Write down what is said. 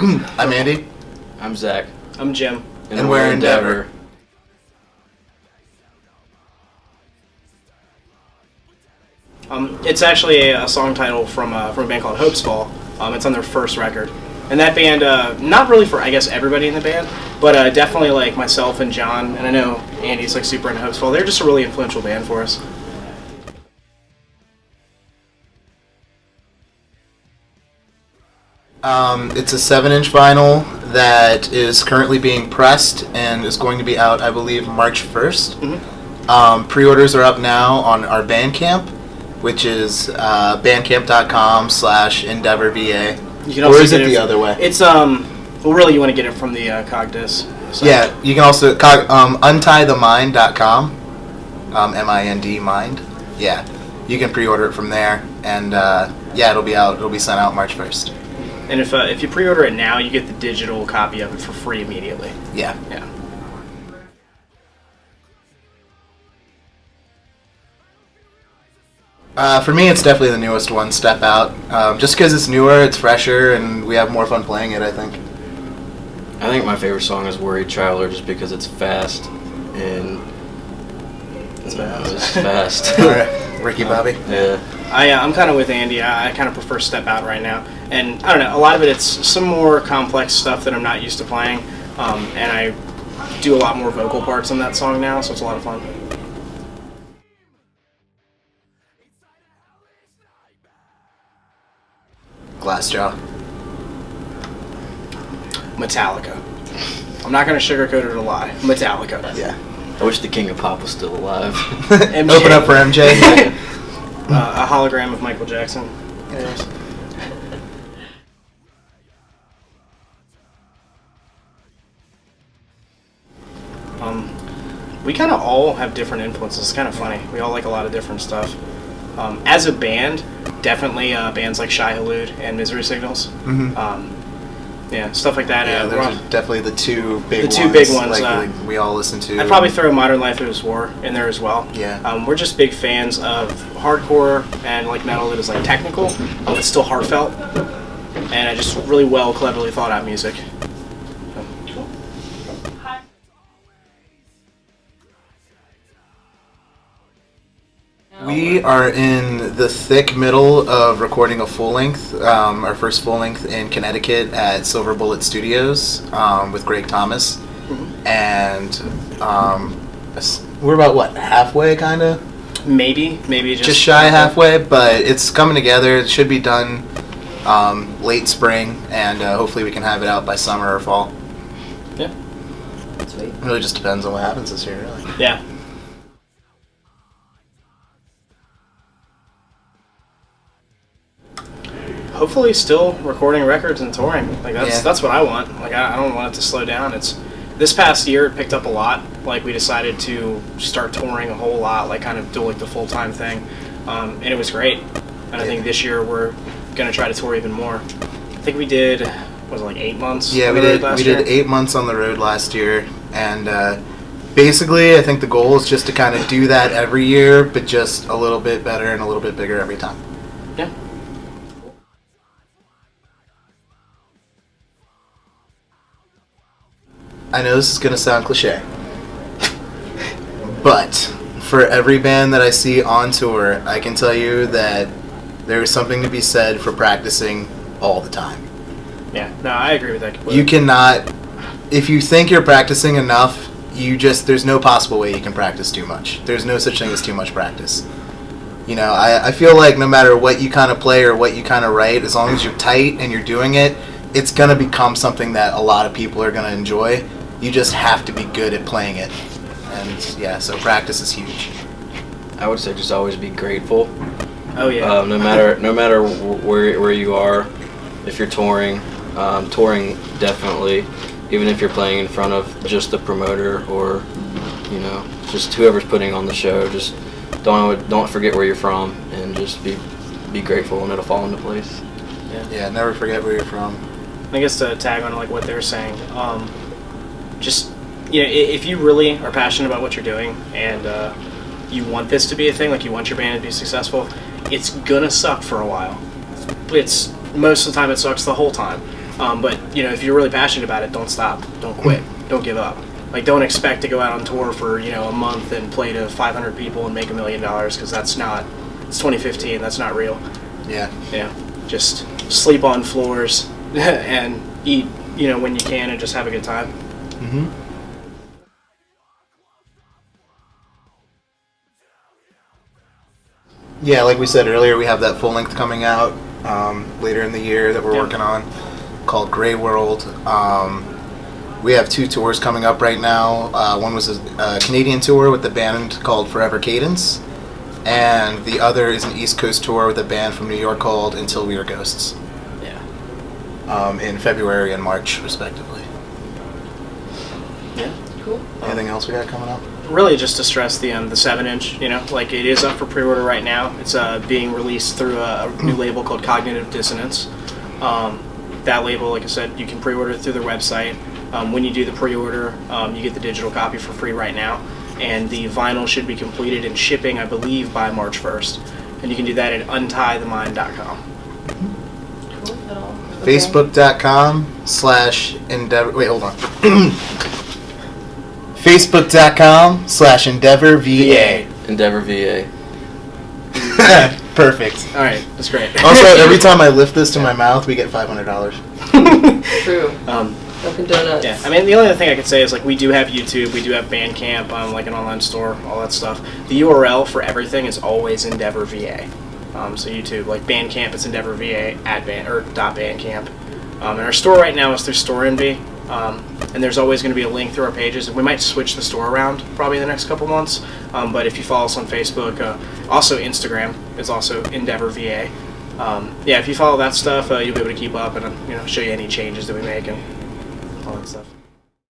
I'm Andy. I'm Zach. I'm Jim. And we're Endeavor. It's actually a song title from a band called Hopesfall. It's on their first record. And that band, not really for, I guess, everybody in the band, but definitely like myself and John, and I know Andy's like super into Hopesfall. They're just a really influential band for us. It's a 7-inch vinyl that is currently being pressed and is going to be out, I believe, March 1st. Mm-hmm. Pre-orders are up now on our Bandcamp, which is bandcamp.com/EndeavorVA. Or is it the other way? It's, well, really, you want to get it from the Cogdis site. Yeah, you can also, untiethemind.com, M-I-N-D, mind. Yeah, you can pre-order it from there, and yeah, it'll be sent out March 1st. And if you pre-order it now, you get the digital copy of it for free immediately. Yeah. Yeah. For me, it's definitely the newest one, Step Out. Just because it's newer, it's fresher, and we have more fun playing it, I think. I think my favorite song is Worried Traveler just because it's fast and It's fast. It's fast. All right, Ricky Bobby. Yeah. I'm kind of with Andy. I kind of prefer Step Out right now. And I don't know, a lot of it, it's some more complex stuff that I'm not used to playing. And I do a lot more vocal parts on that song now, so it's a lot of fun. Glassjaw. Metallica. I'm not going to sugarcoat it or lie. Metallica. Yeah. I wish the King of Pop was still alive. MJ. Open up for MJ. A hologram of Michael Jackson. Yes. We kind of all have different influences. It's kind of funny. We all like a lot of different stuff. As a band, definitely bands like Shai Hulud and Misery Signals. Mm-hmm. Yeah, stuff like that. Yeah, those are definitely the two big ones. The two big ones. Like we all listen to. I'd probably throw Modern Life is War in there as well. Yeah. We're just big fans of hardcore and like metal that is like technical, but still heartfelt, and just really well, cleverly thought out music. We are in the thick middle of recording a full length, our first full length in Connecticut at Silver Bullet Studios with Greg Thomas, and we're about what, halfway, kind of. Maybe Just shy halfway, but it's coming together. It should be done late spring, and hopefully we can have it out by summer or fall. Yeah. Sweet. It really just depends on what happens this year, really. Yeah. Hopefully still recording records and touring. Like that's what I want. Like I don't want it to slow down. It's this past year it picked up a lot. Like we decided to start touring a whole lot, like kind of do like the full-time thing. And it was great. And I think this year we're gonna try to tour even more. I think we did was it like 8 months? Yeah, on we the road did. last We year? did 8 months on the road last year, and basically, I think the goal is just to kind of do that every year, but just a little bit better and a little bit bigger every time. Yeah. I know this is going to sound cliche, but for every band that I see on tour, I can tell you that there is something to be said for practicing all the time. Yeah. No, I agree with that completely. You cannot, if you think you're practicing enough, there's no possible way you can practice too much. There's no such thing as too much practice. You know, I feel like no matter what you kind of play or what you kind of write, as long as you're tight and you're doing it, it's going to become something that a lot of people are going to enjoy. You just have to be good at playing it. And yeah, so practice is huge. I would say just always be grateful. Oh yeah. No matter where you are, if you're touring, touring definitely. Even if you're playing in front of just the promoter or, you know, just whoever's putting on the show, just don't forget where you're from and just be grateful and it'll fall into place. Yeah, never forget where you're from. I guess to tag on like what they're saying, just if you really are passionate about what you're doing and you want this to be a thing, like you want your band to be successful, it's gonna suck for a while. It's most of the time it sucks the whole time, But if you're really passionate about it, don't stop, don't quit, don't give up. Like, don't expect to go out on tour for a month and play to 500 people and make $1 million, because that's not. It's 2015. That's not real. Yeah. Just sleep on floors and eat when you can, and just have a good time. Mm-hmm. Yeah, like we said earlier, we have that full length coming out later in the year that we're working on, called Grey World. We have 2 tours coming up right now. One was a Canadian tour with the band called Forever Cadence, and the other is an East Coast tour with a band from New York called Until We Are Ghosts. Yeah. In February and March, respectively. Yeah. Cool. Anything else we got coming up? Really, just to stress the 7-inch. Like, it is up for pre-order right now. It's being released through a new label called Cognitive Dissonance. That label, like I said, you can pre-order it through their website. When you do the pre-order, you get the digital copy for free right now, and the vinyl should be completed and shipping, I believe, by March 1st. And you can do that at untiethemind.com. Cool. Facebook.com/Endeavor. Wait, hold on. Facebook.com/EndeavorVA. Endeavor VA. Perfect. All right, that's great. Also, every time I lift this to my mouth, we get $500. True. Um, Dunkin' Donuts. Yeah, I mean, the only other thing I could say is, like, we do have YouTube, we do have Bandcamp, like an online store, all that stuff. The URL for everything is always Endeavor VA. So YouTube, like Bandcamp, it's Endeavor VA @Bandcamp. And our store right now is through StoreNV. And there's always going to be a link through our pages. We might switch the store around probably in the next couple months. But if you follow us on Facebook, also Instagram is also Endeavor VA. If you follow that stuff, you'll be able to keep up and show you any changes that we make and all that stuff.